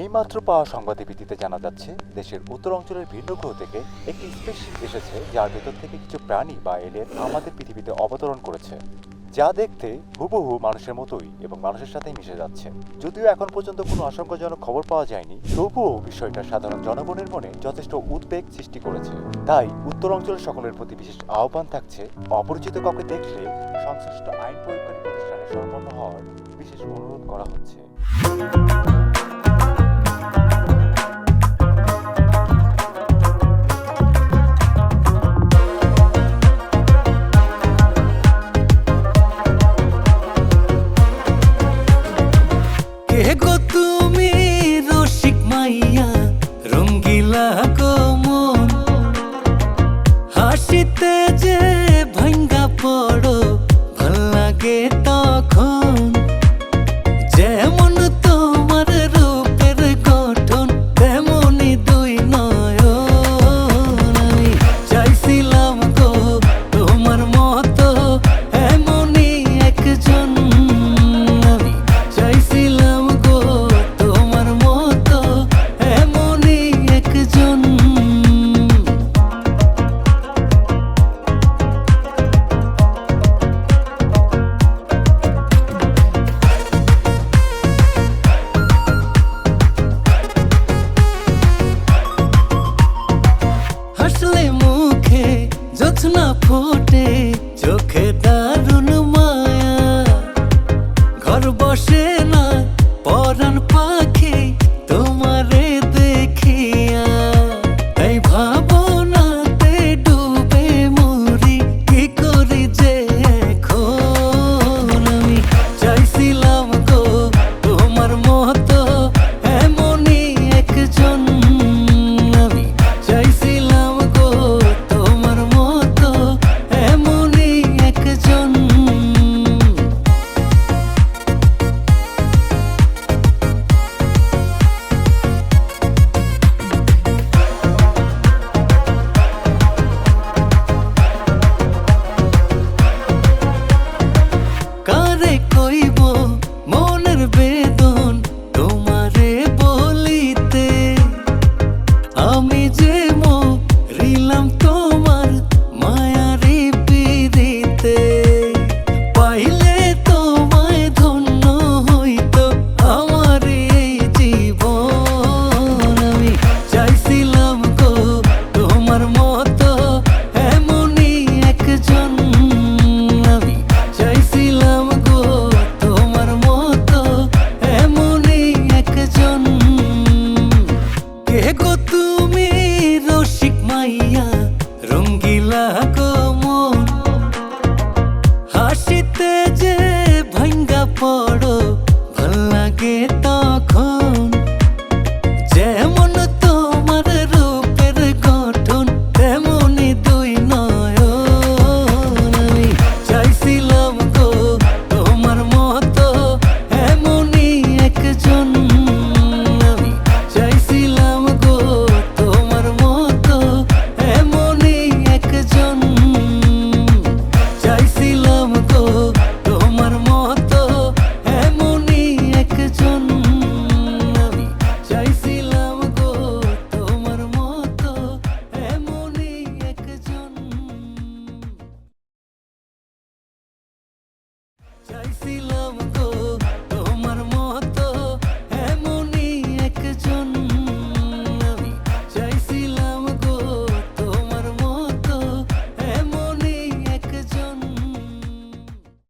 এইমাত্র পাওয়া সংবাদের ভিত্তিতে জানা যাচ্ছে দেশের উত্তর অঞ্চলের ভিন্ন গ্রহ থেকে একটি স্পেসশিপ এসেছে, যার ভেতর থেকে কিছু প্রাণী বা এলিয়েন আমাদের পৃথিবীতে অবতরণ করেছে, যা দেখতে হুবহু মানুষের মতোই এবং মানুষের সাথেই মিশে যাচ্ছে। যদিও এখন পর্যন্ত কোনো আশঙ্কাজনক খবর পাওয়া যায়নি, তবুও বিষয়টা সাধারণ জনগণের মনে যথেষ্ট উদ্বেগ সৃষ্টি করেছে। তাই উত্তর অঞ্চলের সকলের প্রতি বিশেষ আহ্বান থাকছে, অপরিচিত কাউকে দেখলে সংশ্লিষ্ট আইন প্রয়োগকারী প্রতিষ্ঠানে সম্পন্ন হওয়ার বিশেষ অনুরোধ করা হচ্ছে। তুমি রসিক মাইয়া রঙ্গিলা কোমন হাসিতে যে ভাঙ্গা পড়ো ভাল লাগে তখন, যেমন তোমার রূপের গঠন তেমনি দুই নয়ন। আমি চাইছিলাম গো তোমার মতো এমনই একজন, আমি চাইছিলাম গো তোমার মতো এমনই একজন। হাসলে মুখে জোছনা ফোটে, চোখে দারুণ মায়া, ঘর বসে না পরাণ পাখি তোমারে দেখিয়া। এই ভাবনাতে ডুবে মরি, কি করি যে এখন। আমি চাইছিলাম গো তোমার মতো এমনই একজন, আমি চাইছিলাম গো তোমার মতো এমনই একজন। কারে কইব